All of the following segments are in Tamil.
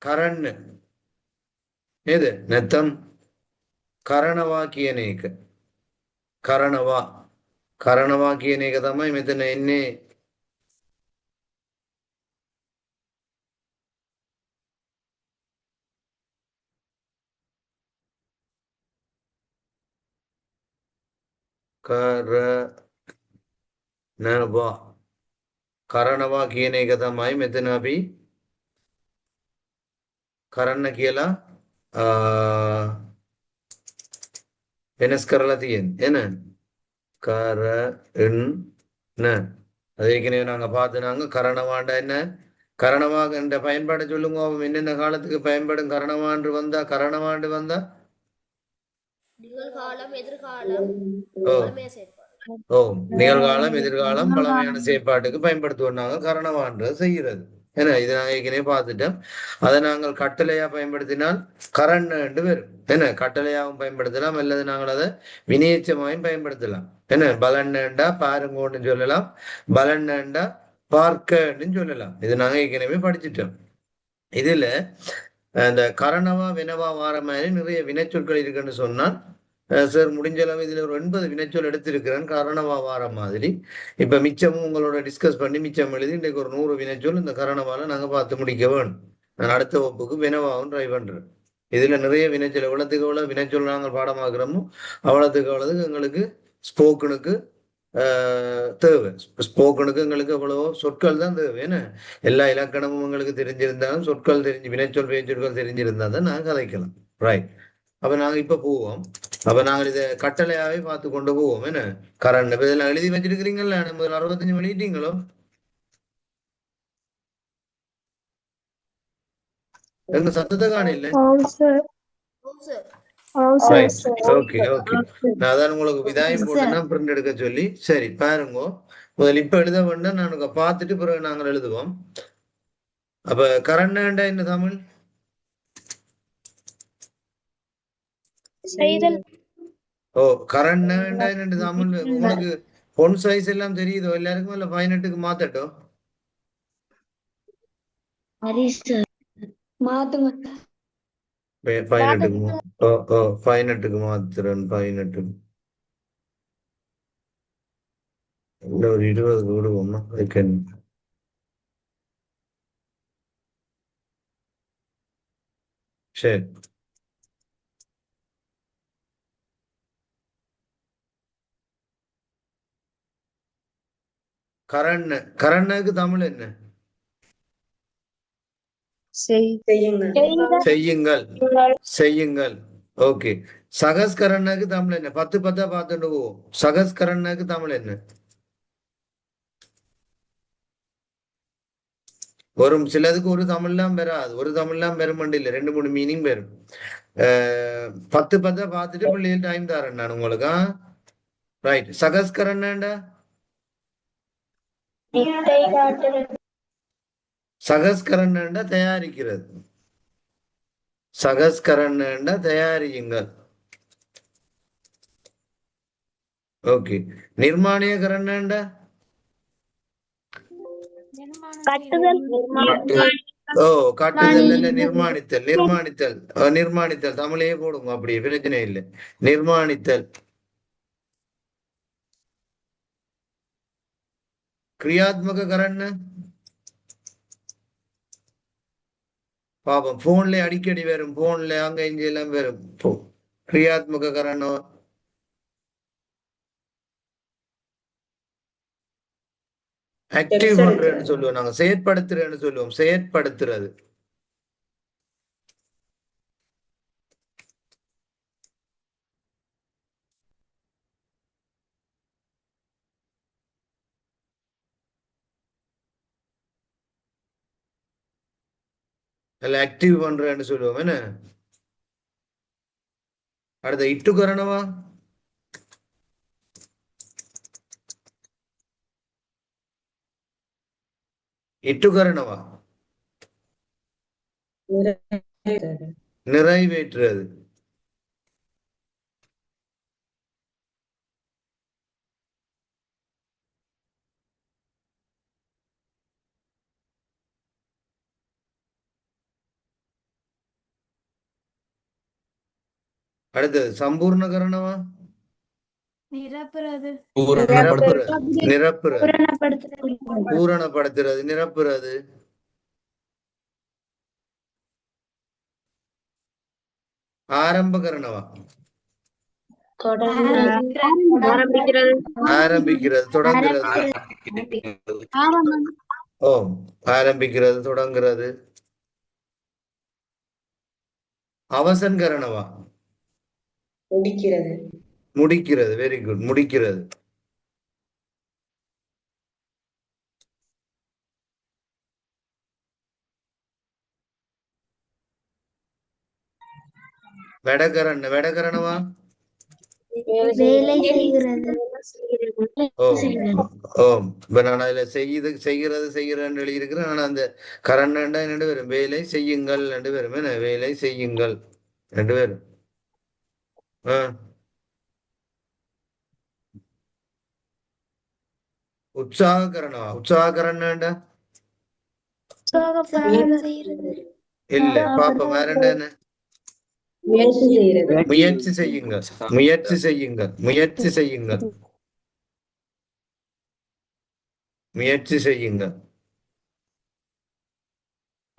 කරන්න නේද? නැත්තම් කරනවා කියන එක. කරනවා කියන එක තමයි මෙතන එන්නේ. කරනවා කියන එක තමයි මෙතන අපි කරන්න කියලා වෙනස් කරලා තියෙන්නේ එන කරන්න அது ஏற்கனவே நாங்க பார்த்தோம். கரணவாண்ட என்ன கரணமாக என்ற பயன்பாடு சொல்லுங்க. என்னென்ன காலத்துக்கு பயன்படும் கரணவாண்டு வந்தா கரணவாண்டு வந்தா நிகழ்காலம் எதிர்காலம் ஓ பழமைய செயற்பாடு. ஓ நிகழ்காலம் எதிர்காலம் பழமையான செயற்பாட்டுக்கு பயன்படுத்துவோம் நாங்க கரணவான்றது செய்கிறது. ஏன்னா இதை நாங்கள் ஏற்கனவே பார்த்துட்டோம். அதை நாங்கள் கட்டளையா பயன்படுத்தினால் கரண் என்று வரும். என்ன கட்டளையாகவும் பயன்படுத்தலாம், அல்லது நாங்கள் அதை வினையச்சமாயும் பயன்படுத்தலாம். என்ன பலன்டா பாருங்கன்னு சொல்லலாம், பலன்டா பார்க்கன்னு சொல்லலாம். இது நாங்கள் ஏற்கனவே படிச்சுட்டோம். இதுல இந்த கரணவா வினவா வார மாதிரி நிறைய வினைச்சொற்கள் இருக்குன்னு சொன்னால் சார் முடிஞ்ச அளவு இதுல ஒரு 80 வினைச்சொல் எடுத்திருக்கிறேன் கரணவா வார மாதிரி. இப்ப மிச்சமும் உங்களோட டிஸ்கஸ் பண்ணி மிச்சம் எழுதி இன்றைக்கு ஒரு 100 வினைச்சொல் இந்த கரணவால நாங்க பார்த்து முடிக்க வேணும். நான் அடுத்த வகுப்புக்கு வினவாவும் ட்ரை பண்றேன். இதுல நிறைய வினைச்சொல் எவ்வளவுக்கு எவ்வளவு வினைச்சொல் நாங்கள் பாடமாக்குறோமோ அவ்வளவுக்கு அவ்வளவு எங்களுக்கு ஸ்போக்கனுக்கு தேவை. ஸ்போக்கனுக்கு எங்களுக்கு எவ்வளவோ சொற்கள் தான் தேவை. ஏன்னா எல்லா இலக்கணமும் உங்களுக்கு தெரிஞ்சிருந்தாலும் சொற்கள் தெரிஞ்சு வினைச்சொல் பேச்சொற்கள் தெரிஞ்சிருந்தா தான் நாங்கள் கதைக்கலாம். ரைட். அப்ப நாங்க இப்ப போவோம். அப்ப நாங்கள் இதை கட்டளையாவே பார்த்து கொண்டு போவோம். என்ன கரண்ட் இதெல்லாம் எழுதி வச்சிருக்கிறீங்களா? நம்ம 65 வெளியிட்டீங்களோ? எங்க சத்தத்தை காண இல்லை. Okay okay. நான் அதான் உங்களுக்கு விதாயம் போட்டுன்னா பிரிண்ட் எடுக்க சொல்லி. சரி பாருங்க, முதல்ல இப்ப எழுத வேண்டாம், நான் பார்த்துட்டு பிறகு நாங்கள் எழுதுவோம். அப்ப கரண்ட் என்ன தமிழ்? ஓ கரண்ட் என்ன தமிழ்? உங்களுக்கு பொன் சைஸ் எல்லாம் தெரியுதோ எல்லாருக்கும்? இல்ல 18க்கு மாத்தட்டும்? மாத்துங்க. 18க்கு ஓ ஓ 18க்கு மாத்துறேன். 18க்கு இல்ல ஒரு 20 விடுவோம்மா. சரி. கரண்ணுக்கு தமிழ் என்ன? செய்யுங்கள். செய்யுங்கள். ஓகே. சகஸ்கரனுக்கு தமிழ் என்ன? 10 10 பார்த்துட்டு போவோம். சகஸ்கரனுக்கு தமிழ் என்ன? வரும் சிலதுக்கு ஒரு தமிழ்லாம் பெறாது. ஒரு தமிழ்லாம் பெருமண்டு இல்லை, 2 3 மீனிங் பெறும். 10 10 பார்த்துட்டு பிள்ளைகள் டைம் தரேன் நான் உங்களுக்கு. ரைட். சகஸ்கரன்டா சகஸ்கரன்டா தயாரிக்கிறது. சகஸ்கரன்டா தயாரியுங்கள். ஓகே. நிர்மாணிய கரண்டா ஓ கட்டுதல் இல்ல, நிர்மாணித்தல். நிர்மாணித்தல் நிர்மாணித்தல் தமிழையே போடுங்க, அப்படியே பிரச்சனை இல்லை. நிர்மாணித்தல். கிரியாத்மக கரண்ட் பாப்போம். போன்ல அடிக்கடி வரும், போன்ல அங்க இங்க எல்லாம் வரும். கிரியாத்மக கரணம் ஆக்டிவ் பண்றேன்னு சொல்லுவோம் நாங்க, செயற்படுத்துறேன்னு சொல்லுவோம். செயற்படுத்துறது. அல்ல ஆக்டிவ் பண்றேன்னு சொல்லுவோம். என்ன அடுத்த இட்டு கரணமா? இட்டு கரணமா? நிறைவேற்றுறது. அடுத்தது சம்பூர்ண கரணமா? நிரப்புறது நிரப்புறது, பூரணப்படுத்துறது, நிரப்புறது. ஆரம்ப கரணவா? ஆரம்பிக்கிறது, தொடங்குறது. ஓம், ஆரம்பிக்கிறது, தொடங்குறது. அவசன் கரணவா? முடிக்கிறது. வெரி குட், முடிக்கிறது. வெடகரணவா? ஓம். இப்ப நான் அதுல செய்கிறது எழுதியிருக்கிறேன். ஆனா அந்த கரணண்டா ரெண்டு பேரும் வேலை செய்யுங்கள், ரெண்டு பேரும் என்ன வேலை செய்யுங்கள், ரெண்டு பேரும். உற்சாகரணவா? உற்சாகரணண்டா இல்ல பாப்பா, வேற என்ன? முயற்சி செய்யுங்கள், முயற்சி செய்யுங்கள், முயற்சி செய்யுங்கள், முயற்சி செய்யுங்கள்.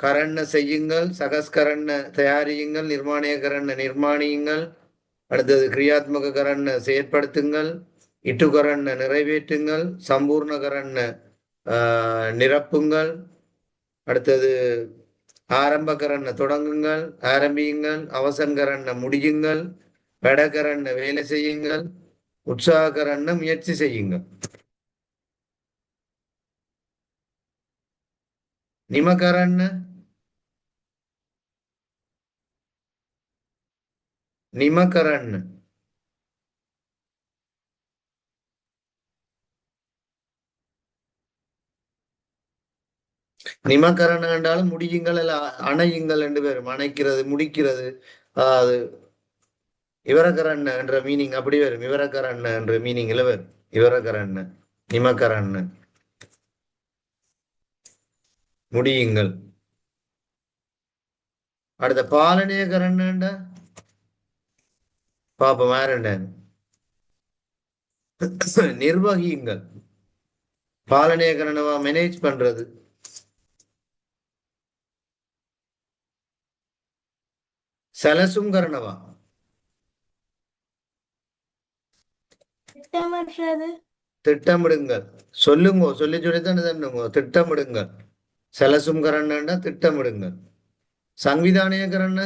கரண்ண செய்யுங்கள், சகஸ்கரண்ண தயாரியுங்கள், நிர்மாணியகரண்ண நிர்மாணியுங்கள். அடுத்தது கிரியாத்மக கரண்ண செயற்படுத்துங்கள், இட்டுகரண்ண நிறைவேற்றுங்கள், சம்பூர்ண கரண்ண நிரப்புங்கள். அடுத்தது ஆரம்பகரண்ண தொடங்குங்கள், ஆரம்பியுங்கள். அவசன்கரண்ண முடியுங்கள். வடகரண்ண வேலை செய்யுங்கள். உற்சாகரண்ண முயற்சி செய்யுங்கள். நிமகரண்ண நிமகரண்ண நிமகரண என்றாலும் முடியுங்கள் அல்ல அணையுங்கள் ரெண்டு பேரும். அணைக்கிறது, முடிக்கிறது. அது இவரகரண்ண என்ற மீனிங் அப்படி வரும். இவரகரண்ண என்ற மீனிங்ல வரும். இவரகரண்ண, நிமகரண்ண, முடியுங்கள். அடுத்த பாலனே கரண்ண பாப்போம். வேற நிர்வகியுங்கள். பாலனே கரணவா? மேனேஜ் பண்றது. சலசும் கரணவா? திட்டமிடுங்கள். சொல்லுங்க, சொல்லி சொல்லித்தானே தண்ணுங்க. திட்டமிடுங்கள். சலசும் கரணண்டா திட்டமிடுங்கள். சங்விதானய கரண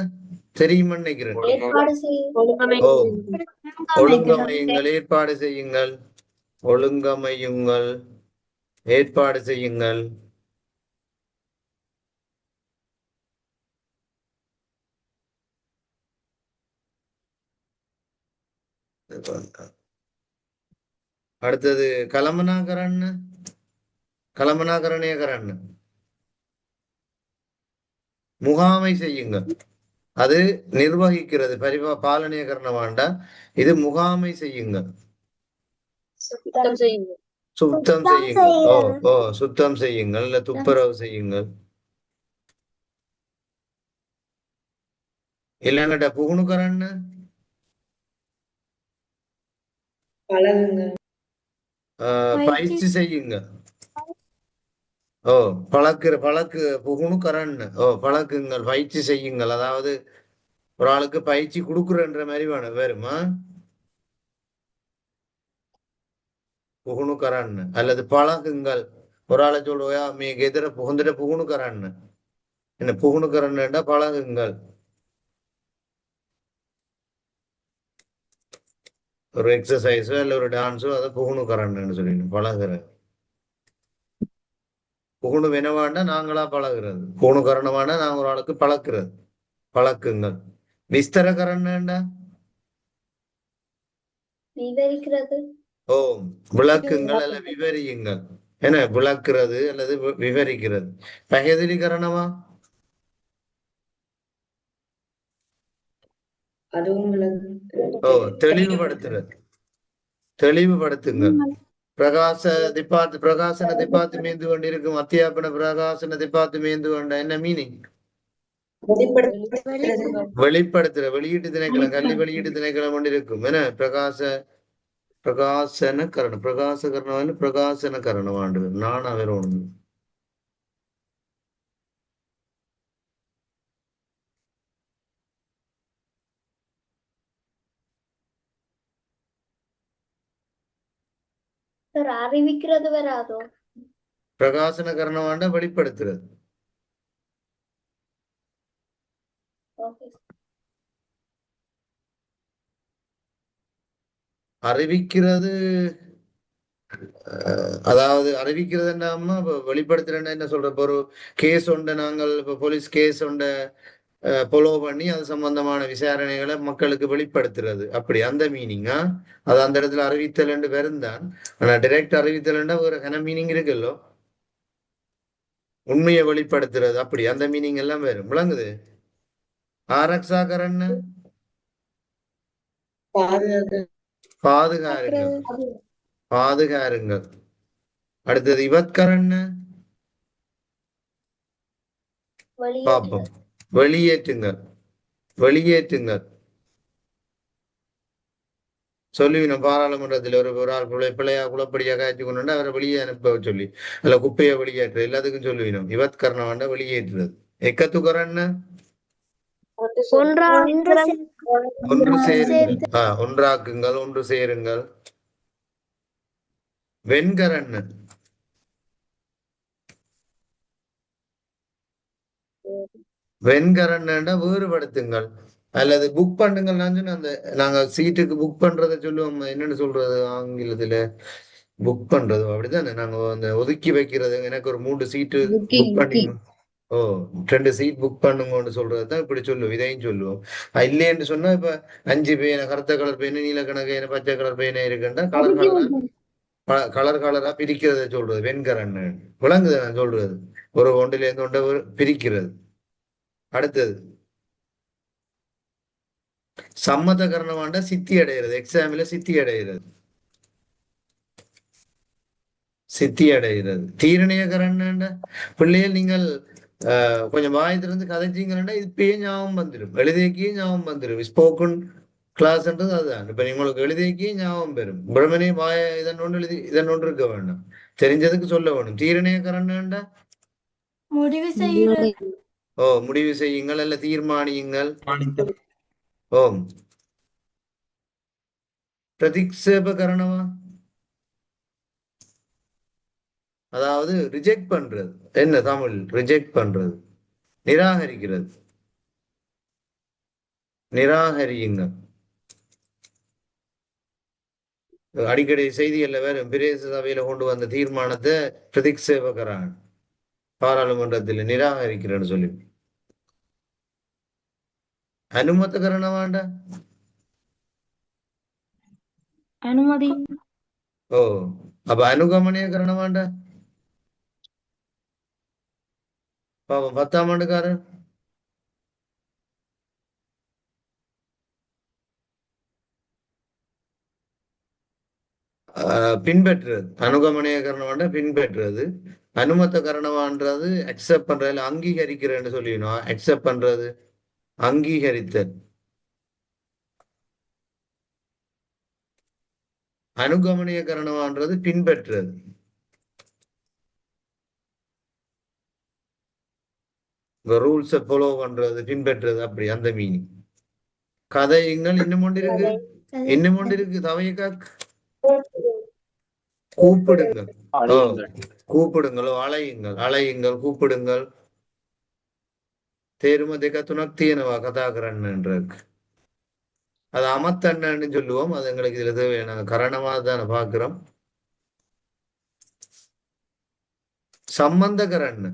தெரியும் நினைக்கிறேன். ஓ, ஒழுங்கமையுங்கள், ஏற்பாடு செய்யுங்கள். ஒழுங்கமையுங்கள், ஏற்பாடு செய்யுங்கள். அடுத்தது கலமனாகரன், கலமனாகரணியகரன் முகாமை செய்யுங்கள். அது நிர்வகிக்கிறது. பாலனியகரண வேண்டாம், இது முகாமை செய்யுங்கள். சுத்தம் செய்யுங்கள். ஓ ஓ, சுத்தம் செய்யுங்கள், இல்ல துப்புரவு செய்யுங்கள். இல்லங்கட்ட புகுணுக்கரன் பயிற்சி செய்யுங்க. ஓ, பழக்கு புகுணுக்கரன். ஓ, பழக்குங்கள், பயிற்சி செய்யுங்கள். அதாவது ஒரு ஆளுக்கு பயிற்சி கொடுக்குறன்ற மாதிரி வேணும். வேறுமா புகுணுக்கரன் அல்லது பழகுங்கள். ஒரு ஆளை சொல்லுவா மீக்கு எதிர புகுந்துட்ட புகுணுக்கரன். என்ன புகுணுக்கரன்டா பழகுங்கள். ஒரு எக்ஸசைஸோ இல்ல ஒரு டான்ஸோ அதை புகுணுக்கரன்னு சொல்லிடணும். பழகுற புகுணு வினவாண்டா நாங்களா பழகுறது. புகுணுக்கரணவாண்டா நாங்க ஒரு ஆளுக்கு பழக்குறது. பழக்குங்கள். விஸ்தரகரன்டா விவரிக்கிறது. ஓ, விளக்குங்கள் அல்ல விவரியுங்கள். என்ன விளக்குறது அல்லது விவரிக்கிறது. பகதிலிகரணமா? ஓ, தெளிவுபடுத்துறது. தெளிவுபடுத்துங்கள். பிரகாசன திப்பாத்து மேய்ந்து கொண்டிருக்கும். அத்தியாபன பிரகாசன திப்பாத்து மேய்ந்து கொண்ட என்ன மீனிங்? வெளிப்படுத்துற வெளியீட்டு திணைக்களம் கல்வி வெளியீட்டு திணைக்களம் கொண்டு இருக்கும் என்ன பிரகாசன கரணம் பிரகாச கரணம் பிரகாசன கரணம் ஆண்டு நானா வேற ஒண்ணு அறிவிக்கிறது வராதோ பிரகாசன கரணம் வெளிப்படுத்துறது அறிவிக்கிறது அதாவது அறிவிக்கிறது என்னமா வெளிப்படுத்துறேன்னா என்ன சொல்ற இப்போ ஒரு கேஸ் உண்டு நாங்கள் இப்போ போலீஸ் கேஸ் உண்டு ஃபாலோ பண்ணி அது சம்பந்தமான விசாரணைகளை மக்களுக்கு வெளிப்படுத்துறது அப்படி அந்த மீனிங்கா அது அந்த இடத்துல அறிவித்தல் வருந்தான் ஆனா டைரக்ட் அறிவித்தல்ண்டா ஒரு என்ன மீனிங் இருக்குல்லோ உண்மையை வெளிப்படுத்துறது அப்படி அந்த மீனிங் எல்லாம் வரும் விளங்குது ஆரக்ஷாகரன் பாதுகாருங்கள் பாதுகாருங்கள் அடுத்தது இவத்கரன் பாப்போம் வெளியேற்றுங்கள் வெளியேற்றுங்கள் சொல்லுவினோம் பாராளுமன்றத்தில் ஒரு ஆள் பிள்ளையா குளப்படியா காய்ச்சி கொண்டு அவரை வெளியே அனுப்ப சொல்லி அல்ல குப்பையை வெளியேற்று எல்லாத்துக்கும் சொல்லுவினோம் இவத்கரண வெளியேற்றுறது எக்கத்துக்கரன்னு ஒன்று சேருங்கள் ஒன்றாக்குங்கள் ஒன்று சேருங்கள் வெண்கரன் வெண்கரன்டா வேறுபடுத்துங்கள் அல்லது புக் பண்ணுங்கள் அந்த நாங்க சீட்டுக்கு புக் பண்றத சொல்லுவோம் என்னன்னு சொல்றது ஆங்கிலத்துல புக் பண்றது அப்படித்தானே நாங்க அந்த ஒதுக்கி வைக்கிறது எனக்கு ஒரு 3 சீட்டு புக் பண்ணி ஓ 2 சீட் புக் பண்ணுங்கன்னு சொல்றதுதான் இப்படி சொல்லுவோம் இதையும் சொல்லுவோம் இல்லையென்று சொன்னா இப்ப 5 பேனை கருத்த கலர் பேனு நீல கணக்கு பச்சை கலர் பேனை இருக்குன்னா கலர் கலரா பிரிக்கிறத சொல்றது வெண்கரன்னு விளங்குது நான் சொல்றது ஒரு ஒன்றுல இருந்து ஒன்றை பிரிக்கிறது அடுத்தது சம்மத கரணமாண்டா சித்தி அடைகிறது எக்ஸாம்ல சித்தி அடைகிறது சித்தி அடைகிறது தீரணைய கரணண்டா பிள்ளைகள் நீங்கள் கொஞ்சம் வாய் திறந்து கதைச்சிங்கன்னா இப்பயே ஞாபகம் வந்துடும் எழுதியக்கே ஞாபகம் வந்துடும் ஸ்போக்கன் கிளாஸ்ன்றது அதுதான் இப்ப உங்களுக்கு எழுதியக்கே ஞாபகம் பெறும் பிரமனே வாய இதன் ஒன்று இருக்க வேண்டாம் தெரிஞ்சதுக்கு சொல்ல வேணும் தீரணைய கரணண்டா முடிவு செய்யுங்க ஓ முடிவு செய்யுங்கள் அல்ல தீர்மானியுங்கள் ஓம் பிரதிக்ஷேப கரணமா அதாவது ரிஜெக்ட் பண்றது என்ன தமிழ் ரிஜெக்ட் பண்றது நிராகரிக்கிறது நிராகரியுங்க அடிக்கடி செய்திகள்ல வேற பிரதேச சபையில கொண்டு வந்த தீர்மானத்தை பிரதிக்ஷேபகரான் பாராளுமன்றத்தில் நிராகரிக்கிறேன்னு சொல்லி அனுமத்த கரணம் வேண்டா அனுமதி ஓ அப்ப அனுகமனிய கரணம் வேண்டா பாவம் 10ஆம் ஆண்டுக்காரர் பின்பற்றுறது அனுகமனிய கரணம் பின்பற்றுறது அனுமத்த கரணமான்றது அக்செப்ட் பண்றதுல அங்கீகரிக்கிறேன்னு சொல்லிடணும் அக்செப்ட் பண்றது அங்கீகரித்தல் அனுகமனிய கரணமான்றது பின்பற்றுறது ரூல்ஸை ஃபாலோ பண்றது பின்பற்றுறது அப்படி அந்த மீனிங் கதையுங்கள் இன்னும் ஒன்று இருக்கு தவையக்கா கூப்பிடுங்கள் கூப்பிடுங்களோ அலையுங்கள் அலையுங்கள் கூப்பிடுங்கள் தேருமதிக துணக்தியனவா கதாகரன் இருக்கு அது அமத்தண்ணன்னு சொல்லுவோம் அது எங்களுக்கு இதுல தேவையான கரணமா தானே பாக்குறோம் சம்பந்தகரன்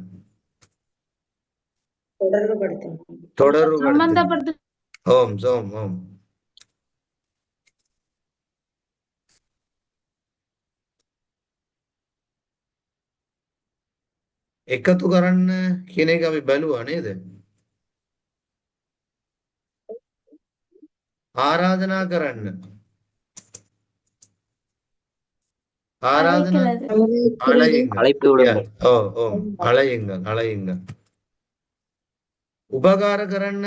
தொடர்புபடுத்து ஓம் சோம் ஓம் එකතු කරන්න කියන එක අපි බැලුවා නේද? ආරාධනා කරන්න. ஆராதனா அழையுங்கள். அழைப்பு விடுங்கள். ஓ ஓ அழையுங்கள் அழையுங்கள். உபகார கரண்ண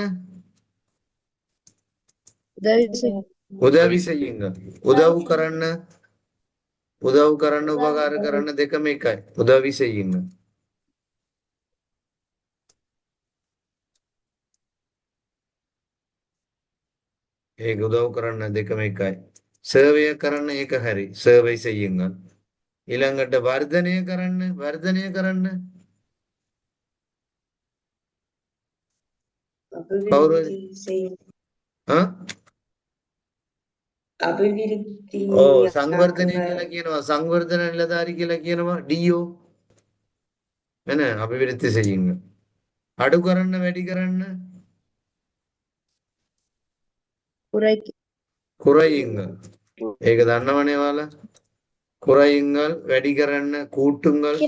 உதவி செய்யுங்க. உதவு கரண்ண உபகார கரண்ண දෙකම එකයි. உதவி செய்யுங்க. ඒක උදව් කරන්න දෙකම එකයි. සර්වය කරන්න ඒක හරි. සර්වය செய்யுங்க. ඊළඟට වර්ධනය කරන්න කවුරු ආ ඔව් සංවර්ධනය කියලා කියනවා. සංවර්ධන නිලධාරි කියලා කියනවා ඩීఓ. එන අභිවෘද්ධි செய்யுங்க. අඩු කරන්න වැඩි කරන්න குறையுங்க. ඒක දන්නවනේ ඔයාලා. குறையுங்கள் වැඩි කරන්න கூட்டுங்கள்.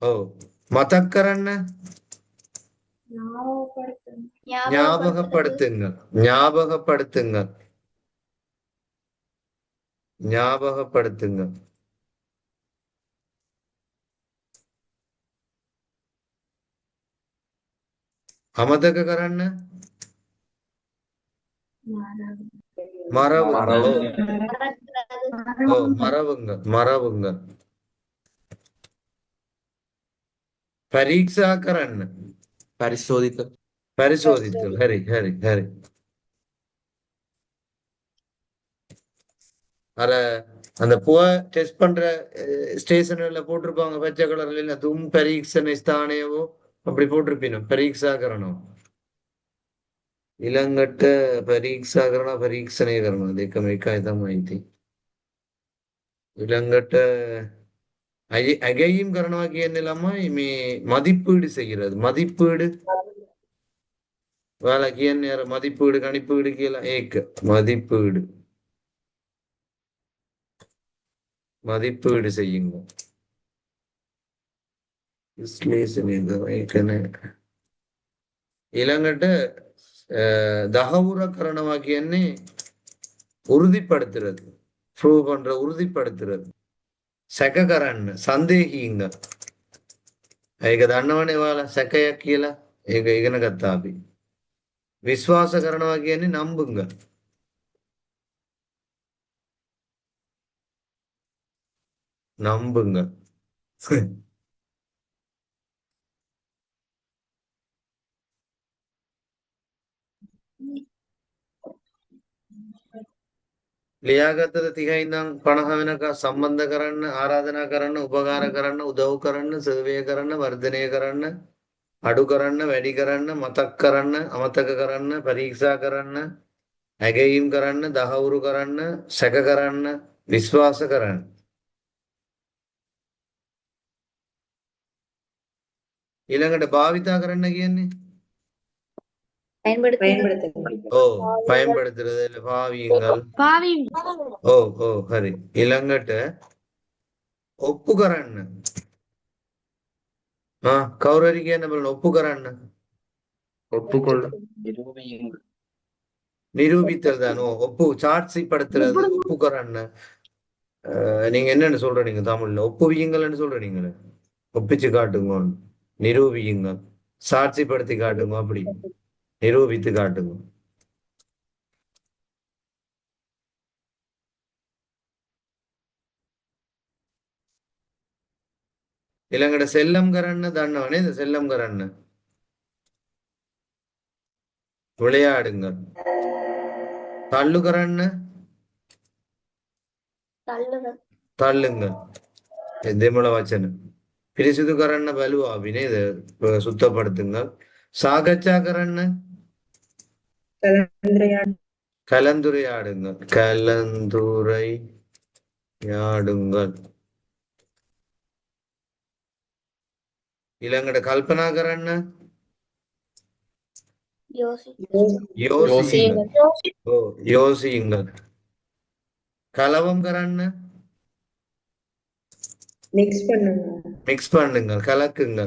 ඔව් මතක් කරන්න ஞாபகப்படுத்துங்கள். අමතක කරන්න மறவுங்க. ඔව් මරවුங்க. පරීක්ෂා කරන්න பரிசோதித்தல். ஹரி. அத அந்த புவ டெஸ்ட் பண்ற ஸ்டேஷன்ல போட்டிருப்பாங்க பச்சை கலர்ல இல்ல தும் பரீட்சண ஸ்தானேவோ அப்படி போட்டிருப்பீங்க. பரீட்சா கரணம் ඊළඟට පරීක්ෂා කරනවා පරීක්ෂණය කරනවා දෙකම එකයි තමයි ඉතින්. ඊළඟට ඇගයීම් කරනවා කියන්නේ ළමයි මේ மதிப்பீடு செய்கிறது. மதிப்பீடு ඔයාලා කියන්නේ අර மதிப்பீடு கணிப்பீடு කියලා ඒක மதிப்பீடு செய்யுங்க. විශ්ලේෂණය කරනවා ඒකනේ. ඊළඟට දහවුර කරනවා කියන්නේ உறுதிப்படுத்துறது. ப்ரூவ் பண்ற உறுதிப்படுத்துறது. සැක කරන්න සන්දේහීங்க. ඒක දන්නවනේ ඔයාලා සැකයක් කියලා. ඒක ඉගෙන ගත්තා අපි. විශ්වාස කරනවා කියන්නේ නම්බුங்க. நம்புங்க. ලියාගත්තද 30 ඉඳන් 50 වෙනකම් සම්බන්ධ කරන්න, ආරාධනා කරන්න, උපකාර කරන්න, උදව් කරන්න, සර්වය කරන්න, වර්ධනය කරන්න, අඩු කරන්න, වැඩි කරන්න, මතක් කරන්න, අමතක කරන්න, පරීක්ෂා කරන්න, ඇගයීම් කරන්න, දහවුරු කරන්න, සැක කරන්න, විශ්වාස කරන්න. ඊළඟට භාවිතා කරන්න කියන්නේ ඔව් பயன்படுத்துறது இல்ல பாவியுங்கள். ඔව් හරි. ඊළඟට ඔප්පු කරන්න. කවුරු හරි කියන්න බලන්න ඔප්පු කරන්න. நிரூபித்தல் தானோ ஒப்பு சாட்சிப்படுத்துறது ஒப்பு கரන්න. நீங்க என்னன்னு சொல்றீங்க தமிழ்ல ஒப்புவியுங்கள்னு சொல்றீங்களே ஒப்பிச்சு காட்டுங்க நிரூபியுங்க சாட்சிப்படுத்தி காட்டுங்க அப்படி நிரூபித்து காட்டுங்க. ඊළඟට සෙල්ලම් කරන්න දන්නව නේද? සෙල්ලම් කරන්න விளையாடுங்க. தள்ளு කරන්න තල්ලුங்க. දෙමළ වචන. පිරිසිදු කරන්න බැලුවාවි නේද? සුත්තப்படுத்துங்க. සාකච්ඡා කරන්න கலந்துரையாடுங்க. ඊළඟට කල්පනා කරන්න யோசியுங்க. கலவம் කරන්න மிக்ஸ் பண்ணுங்க. கலக்குங்க.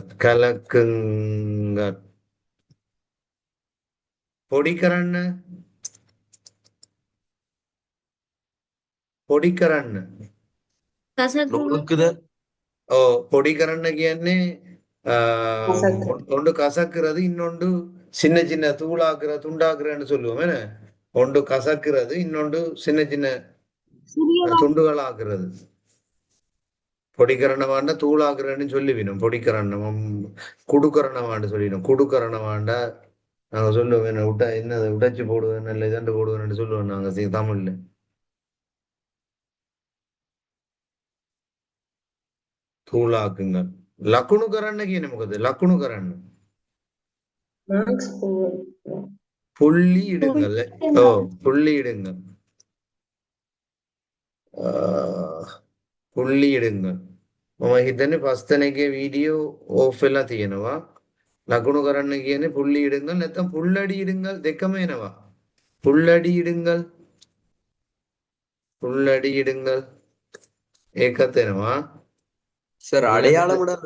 பொடி කරන්න பொடி කරන්න කියන්නේ ஒன்று கசக்கிறது, இன்னொன்று சின்ன சின்ன தூளாக்குற துண்டாக்குறன்னு சொல்லுவோம் என்ன. ஒன்று கசக்கிறது, இன்னொன்று சின்ன சின்ன துண்டுகள் ஆக்குறது. பொடிக்கரணவாண்ட தூளாக்குறன்னு சொல்லுவினோம். பொடிக்கரணம் குடுக்கரணவாண்டு சொல்லிடும். குடுக்கரணவாண்ட நாங்க சொல்லுவோம் என்ன விட்டா என்ன உடைச்சு போடுவேன் நல்ல இதண்டு போடுவேன்னு சொல்லுவோம் நாங்க தமிழ்ல. தூளாக்குங்க. லக்குணு கரන්න කියන මොකද? ලකුණු කරන්න. புள்ளி இடுங்கள். ஓ புள்ளி இடுங்கள். පුල්ලි ඉඩන්න. මම හිතන්නේ පස්තනගේ වීඩියෝ ඕෆ් වෙලා තියෙනවා. ලකුණු කරන්න කියන්නේ පුල්ලි ඉடுங்கள் නැත්නම් පුල්ලඩි ඉடுங்கள் දෙකම එනවා. පුල්ලඩි ඉடுங்கள். පුල්ලඩි ඉடுங்கள். ඒකත් එනවා. சார் அடையாளமுடன்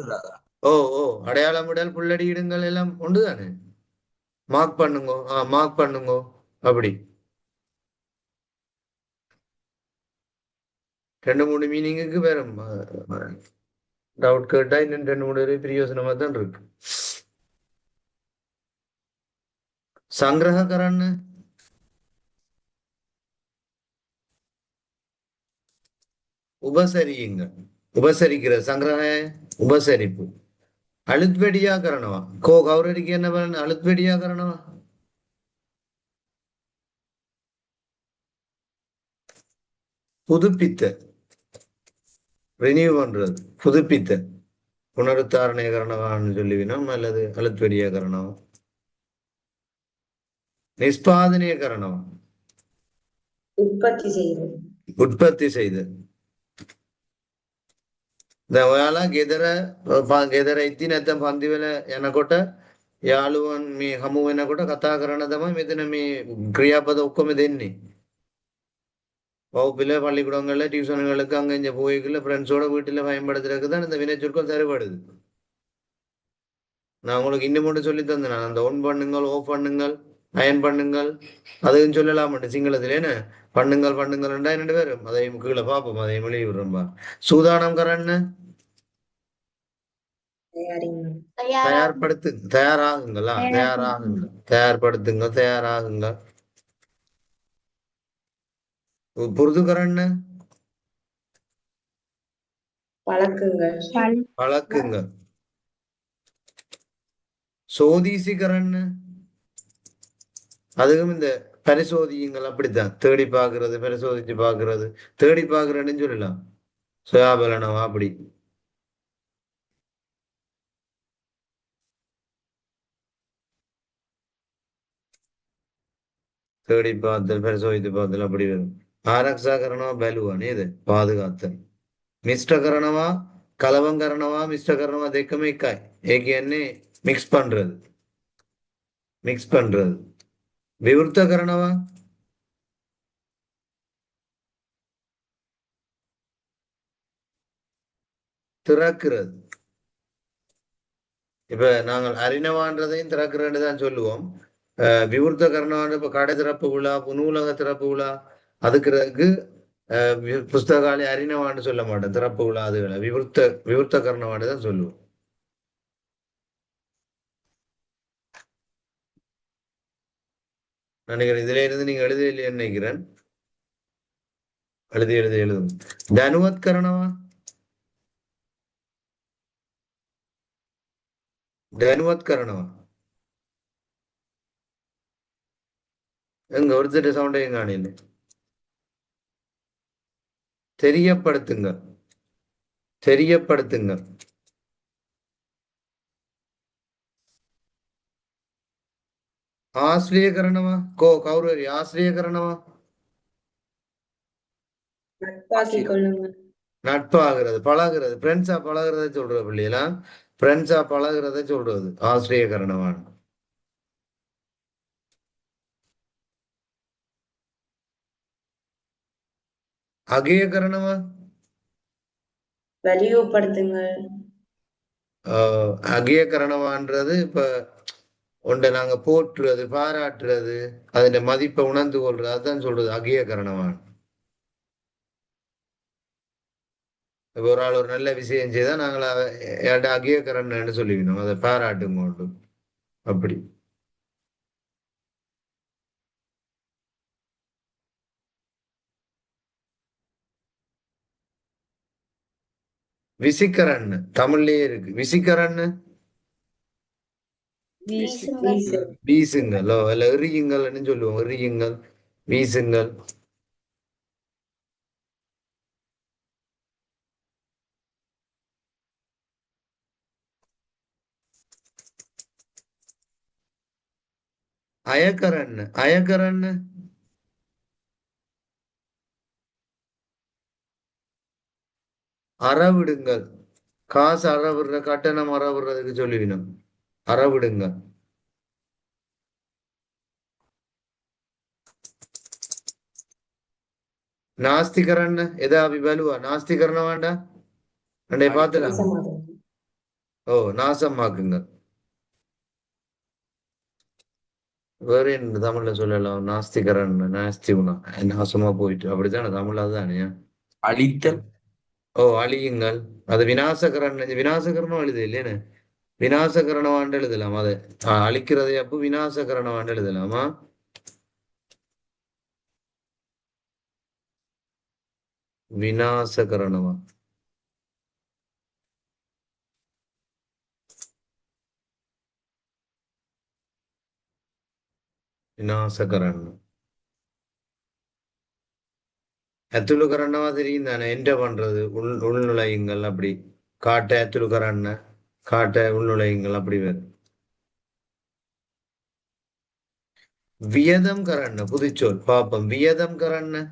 ஓ ஓ அடையாளமுடன் புள்ளடி இடுங்கள் எல்லாம் உண்டு தானே. மார்க் பண்ணுங்க. மார்க் பண்ணுங்க அப்படி 2-3 மீனிங்குக்கு வேற டவுட் கேட்டா இன்னும் 2-3 பிரயோசனமா தான் இருக்கு. சங்கிரக கரන්න උපසරියින්ග. උපසරිக்கிற සංග්‍රහය උපසරිපු. අලුත් වැඩියා කරනවා. කෝ කවුරු හරි කියන්න බලන්න අලුත් වැඩියා කරනවා. புதுப்பித்த ரினியூ பண்றது. புதுப்பித்த புனருத்தாரணை கரணவான்னு சொல்லிவினோம் அல்லது அழுத் வெடியா கரணம். நிஷ்பாதனீய கரணம் உற்பத்தி செய்து. දැන් ඔයාලා ගෙදර ඉති නැත්නම් පන්ති වල යනකොට යාළුවන් මේ හමු වෙනකොට කතා කරන තමයි මෙතන මේ ක්‍රියාපද ඔක්කොම දෙන්නේ. வகுப்பில் பள்ளிக்கூடங்களில் டியூஷன்களுக்கு அங்கே இங்கே போய்க்குள்ள ஃப்ரெண்ட்ஸோட வீட்டில் பயன்படுத்துறதுக்கு தான் இந்த வினைச்சொற்கள் சரிபடுது. நான் உங்களுக்கு இன்னும் மட்டும் சொல்லி தந்தேன். நான் அந்த ஒன் பண்ணுங்கள், ஓஃப் பண்ணுங்கள், அயன் பண்ணுங்கள் அதுன்னு சொல்லலாம் மட்டும் சிங்களத்தில் என்ன பண்ணுங்கள் பண்ணுங்கள்ண்டா என்னென்ன பேரும் அதையும் கீழே பார்ப்போம். அதையும் வெளியே விடுறோம்பா. சூதானம் கரன்னு தயார்படுத்து. தயாராகுங்களா? தயாராகுங்க. தயார்படுத்துங்க. தயாராகுங்க. புரிது கரන්න பழக்குங்க. சோதீசி கரன்னு அதுவும் இந்த பரிசோதியுங்கள். அப்படித்தான் தேடி பார்க்கறது, பரிசோதிச்சு பார்க்கறது. தேடி பார்க்கறேன்னு சொல்லலாம். சுயாபலனவா அப்படி தேடி பார்த்தல், பரிசோதித்து பார்த்தல் அப்படி வரும். ආරක්ෂා කරනවා බැලුවා නේද? පාදගත්තන. මිෂ්ඨ කරනවා, කලවම් කරනවා, මිෂ්ඨ කරනවා දෙකම එකයි. ඒ කියන්නේ මික්ස් பண்றது. மிக்ஸ் பண்றது. விவෘත කරනවා திறக்கிறது. இப்ப நாங்கள் அறினவான்றதையும் திறக்கிறேன்னு தான் சொல்லுவோம். விவෘத்த கரணவான்ற இப்ப கடை திறப்பு விழா, நூலக திறப்பு விழா அதுக்கு புஸ்தகாலி அறினவான்னு சொல்ல மாட்டேன். திறப்பு விழா அதுகளை விவෘத்த கரணவான்னு தான் சொல்லுவோம். நினைக்கிறேன் இதுல இருந்து நீங்க எழுத இல்லையான்னு நினைக்கிறேன். எழுதும். தனுவத் கரணவா? தனுவத் கரணவா எங்க ஒருத்தர் சவுண்டையும் காணில. தெரியப்படுத்துங்க. தெரியப்படுத்துங்க. ஆசிரிய கரணவா? கௌரவரி ஆசிரிய கரணவா? நட்பாகிறது, பழகிறது, ஃப்ரெண்ட்ஸா பழகிறத சொல்றது பிள்ளைகளா. ஃப்ரெண்ட்ஸா பழகிறத சொல்றது ஆசிரிய கரணவான். அகேய கரணவா? வலியுறுப்படுத்துங்க. அகேய கரணவான்றது இப்ப ஒன்றை நாங்க போற்றுறது, பாராட்டுறது, அதன் மதிப்பை உணர்ந்து கொள்றது, அதுதான் சொல்றது அகேய கரணவான். இப்ப ஒரு ஆள் ஒரு நல்ல விஷயம் செய்தா நாங்கள் அகிய கரண்ன்னு சொல்லிக்கணும், அதை பாராட்டும் கொண்டு அப்படி. விசிக்கரன்னு தமிழ்லயே இருக்கு. விசிக்கரன்னு வீசுங்கள். வீசுங்களோ இல்ல எறியுங்கள்னு சொல்லுவோம். எறியுங்கள், வீசுங்கள். அயக்கரன்னு அயக்கரன்னு அறவிடுங்கள். காசு அறவிடுற, கட்டணம் அறவிடுறதுக்கு சொல்லிக்கணும். அறவிடுங்க. நாஸ்திகரன்னு எதா வலுவா நாஸ்திகரணம் வேண்டாம். ரெண்டே பாத்துலாம். ஓ, நாசமாக்குங்க. வேற என்ன தமிழ்ல சொல்லலாம்? நாஸ்திகரன், நாஸ்திகுணா, நாசமா போயிட்டு அப்படித்தானே தமிழ், அதுதானே? அழித்தல். ஓ, அழியுங்கள். அது விநாசகரன், விநாசகரணம் எழுது இல்லையேன்னு. விநாசகரணம் எழுதலாம் அதை. அழிக்கிறதை அப்போ விநாசகரணம் எழுதலாமா? விநாசகரணமா? விநாசகரணம். அத்துலுக்கரணமா தெரியும் தானே? என்ட பண்றது உள்நுழையுங்கள் அப்படி. காட்ட அத்துலுக்கரண, காட்ட உள்நுழையுங்கள் அப்படி வேறு. வியதம் கரண்ண புதுச்சொல் பாப்பம். வியதம் கரண்ண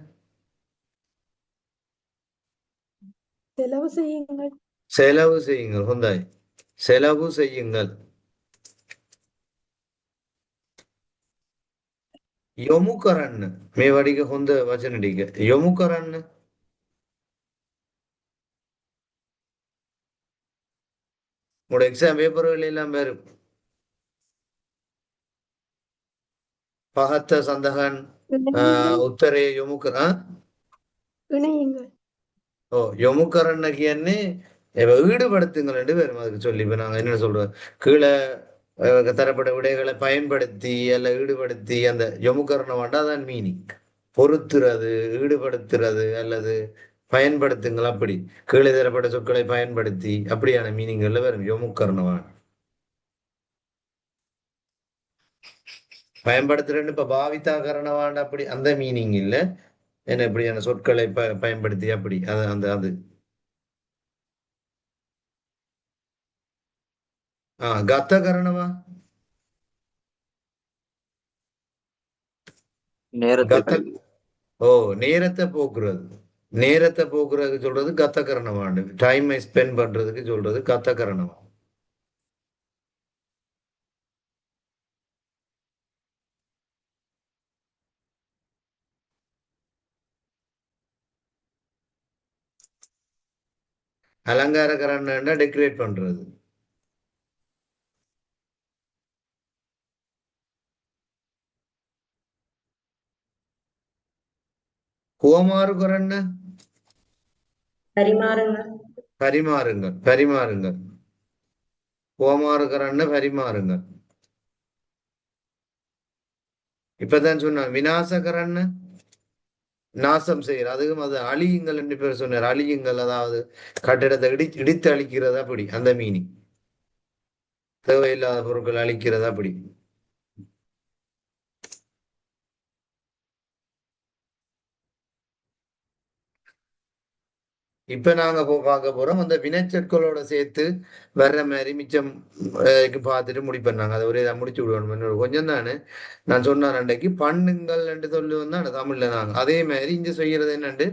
செலவு செய்யுங்கள். செலவு செய்யுங்கள். ஹொந்தாய் செலவு செய்யுங்கள். යොමු කරන්න මේ වටික හොඳ වචන ටික යොමු කරන්න. உங்களோட எக்ஸாம் பேப்பர்கள் எல்லாம் வரும். பகத்த சந்தகன் උත්තරේ යොමු කර இணையுங்கள். ஓ, යොමු කරන්න කියන්නේ ஈடுபடுத்துங்கள் என்று வரும். அதுக்கு சொல்லி இப்ப நாங்க என்ன சொல்றோம், கீழே தரப்பட்ட விடைகளை பயன்படுத்தி அல்ல ஈடுபடுத்தி அந்த யொமுகரண வேண்டாம் மீனிங். பொறுத்துறது, ஈடுபடுத்துறது அல்லது பயன்படுத்துங்கள் அப்படி. கீழே தரப்பட்ட சொற்களை பயன்படுத்தி அப்படியான மீனிங்கள்ல வரும் யொமுகரணவான். பயன்படுத்துறேன்னு இப்ப பாவித்தா கரணவான் அப்படி அந்த மீனிங் இல்ல. என்ன இப்படியான சொற்களை பயன்படுத்தி அப்படி அது அந்த அது கத்த கரணவா? நேரத்தை. ஓ, நேரத்தை போக்குறது. நேரத்தை போக்குறதுக்கு சொல்றது கத்த கரணவான். டைமை ஸ்பெண்ட் பண்றதுக்கு சொல்றது கத்த கரணவான். அலங்கார கரணம்னா டெக்கரேட் பண்றது. குவமாறு கரண்ண பரிமாறுங்கள். பரிமாறுங்கள். பரிமாறுங்கள். குவமாறு கரண்ண பரிமாறுங்கள். இப்பதான் சொன்ன விநாசகரன்னு நாசம் செய்யற, அதுவும் அது அழியுங்கள் என்று பேர் சொன்னார். அழியுங்கள் அதாவது கட்டிடத்தை இடித்து அழிக்கிறது அப்படி அந்த மீனிங். தேவையில்லாத பொருட்கள் அழிக்கிறது அப்படி. இப்ப நாங்க பார்க்க போறோம் அந்த வினைச்சொற்களோட சேர்த்து வர்ற மாதிரி மிச்சம் பார்த்துட்டு முடிப்பேன். அதை ஒரே முடிச்சு விடுவோம். கொஞ்சம் தானே நான் சொன்னேன் அன்றைக்கு பண்ணுங்கள் என்று சொல்லுவோம் தான் தமிழ்ல. நாங்க அதே மாதிரி இங்க செய்யறது என்னண்டு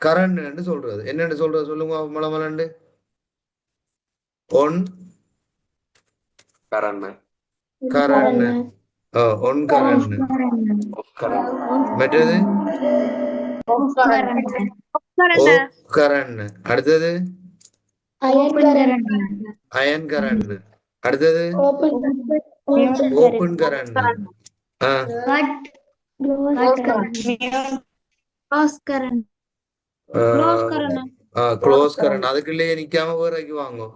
கரண்ட் சொல்றது. என்னன்னு சொல்றது சொல்லுங்க மலமலண்டு. ஒன் கரண. கரண்ட். ஒன் கரண்ட். மற்றது கரண்ட். அடுத்தது அயன் கரண்ட். அடுத்தது ஓபன் கரண்ட். க்ளோஸ் கரண்ட் அதுக்குள்ளேயே நிக்காம வேறக்கு வாங்கும்.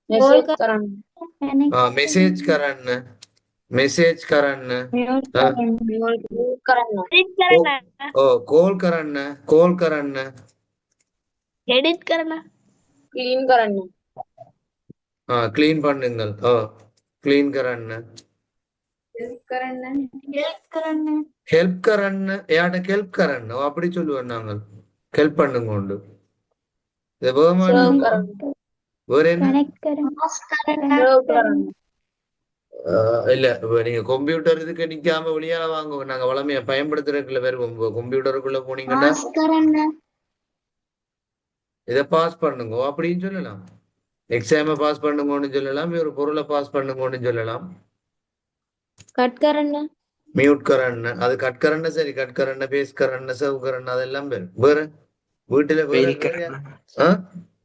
மெசேஜ் மெசேஜ் கரண்ட் மெசேஜ் கரண்ட் ஓ கோல் கரண்ட் கோல் கரண்ட் எடிட் करना क्लीन करना கிளீன் பண்ணுங்கள். கிளீன் கரண்ட் करना हेल्प करना ஹெல்ப் கரண்ட் யார்ட்ட ஹெல்ப் கரண்ட் அப்படி சொல்லுவோம் நாங்கள். ஹெல்ப் பண்ணுங்க உண்டு. இது வேற என்ன? कनेक्ट करना இல்ல இப்ப நீங்க கம்ப்யூட்டர் இதுக்கு நிக்காம வெளியால வாங்க. நாங்க வளமையா பயன்படுத்துறதுக்குள்ள வருவோம். கம்ப்யூட்டருக்குள்ள போனீங்கன்னா करना இதை பாஸ் பண்ணுங்க அப்படின்னு சொல்லலாம். எக்ஸாம பாஸ் பண்ணுங்கன்னு சொல்லலாம். ஒரு பொருளை பாஸ் பண்ணுங்கன்னு சொல்லலாம். कट करना மியூட் கரண்ட் அது கட் கரண்ட் சரி. கட் கரண்ட் பேஸ் கரண்ட் சர்வ் கரண்ட் அதெல்லாம் பேர் வேற வீட்டுல ஃபெயில் கரண்ட்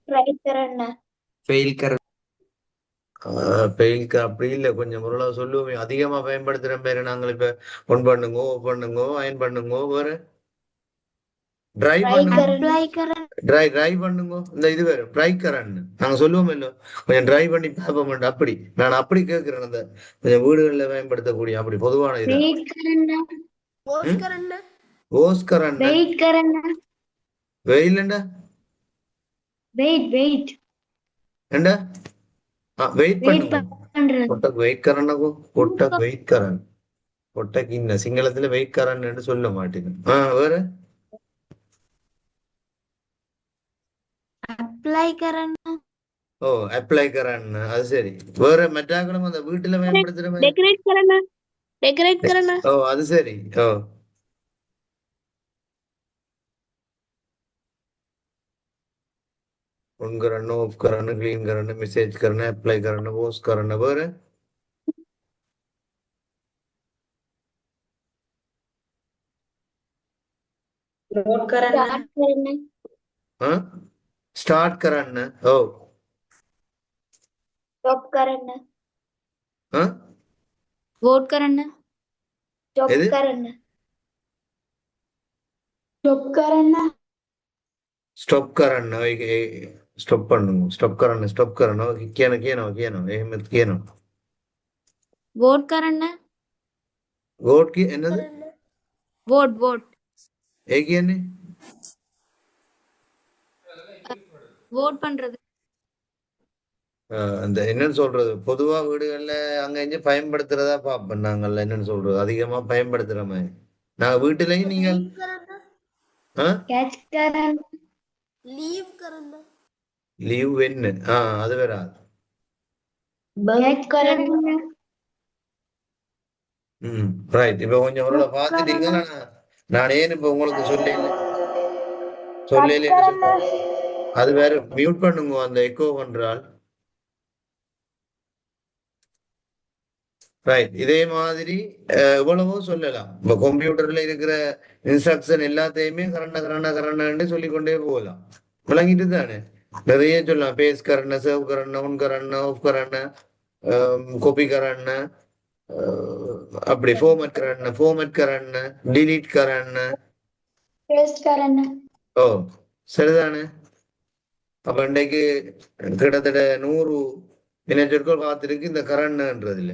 ट्राई करना ஃபெயில் கரண்ட் பெயிலுக்கு அப்படி இல்லை. கொஞ்சம் ஓரளவு சொல்லுவோமே. அதிகமா பயன்படுத்துற பேரு நாங்கள் இப்ப ஒன் பண்ணுங்க ஓப் பண்ணுங்க அயன் பண்ணுங்க வேற டிரைவ் பண்ணுங்க अप्लाई करना டிரைவ் பண்ணுங்க. இந்த இது வேற ட்ரை கரண்ட் நாங்க சொல்லுவோம் இல்ல கொஞ்சம் டிரைவ் பண்ணி பார்ப்போம். அப்படி நான் அப்படி கேட்கிறேன். அந்த கொஞ்சம் வீடுகளில் பயன்படுத்தக்கூடிய அப்படி பொதுவான இது वेट करना ஓஸ் கரண்ட் वेट करना வெயில்ண்டா वेट ஏண்டா வெயிட் वेट பண்ணுங்க. பண்றது கொட்டக்கு வெயிட் கரண்ட் கொட்டக்கு வெயிட் கரண்ட் கொட்டக்கு இன்ன சிங்களத்துல வெயிட் கரண்ட் சொல்ல மாட்டேங்குது. வேற अप्लाई करना அப்ளை கரண்ட் அது சரி. வேற மெட்டாக்களும் அந்த வீட்டுல பயன்படுத்துற மாதிரி डेकोरेट करना அது சரி. ऑन करना ऑफ करना क्लीन करना मैसेज करना अप्लाई करना वॉश करना வேற नोट करना स्टार्ट करना स्टॉप करना हाँ वोट करना स्टॉप எது? करना चुप करना स्टॉप करना स्टॉप பண்ணுங்க ஸ்டாப் करना स्टॉप करना கேன கேன கேன ஏமத் கேன वोट करना வோட் கி என்னது वोट ஏகியனே वोट பண்றது அந்த என்னன்னு சொல்றது பொதுவா வீடுகள்ல அங்க இங்க பயன்படுத்துறதா பாப்போம். நாங்கள்ல என்னன்னு சொல்றது அதிகமா பயன்படுத்துற மாதிரி நாங்க வீட்டுலயும் நீங்கள் कैच करना லீவ் வென்னு அது வேற कैच करना ரைட். இப்ப கொஞ்சம் உங்களோட பாத்துட்டீங்கன்னா நான் ஏன் இப்ப உங்களுக்கு சொல்லல அது வேற மியூட் பண்ணுங்க அந்த எக்கோ பண்றால். ரைட். இதே மாதிரி எவ்வளவோ சொல்லலாம். இப்ப கம்ப்யூட்டர்ல இருக்கிற இன்ஸ்ட்ரக்ஷன் எல்லாத்தையுமே கரண்ட சொல்லிக்கொண்டே போகலாம். விளங்கிட்டு தானே நிறைய சொல்லலாம். பேஸ் கரண்ட சேவ் கரண்ட ஒன் கரண்ட ஆஃப் கரண்ட காப்பி கரண்ட அப்படி ஃபார்மேட் கரண்ட டிலீட் கரண்ட पेस्ट करना சரிதானே. அப்ப இன்றைக்கு கிட்டத்தட்ட 100 இணைச்சொற்கள் காத்திருக்கு இந்த கரண்ட்ன்றதுல.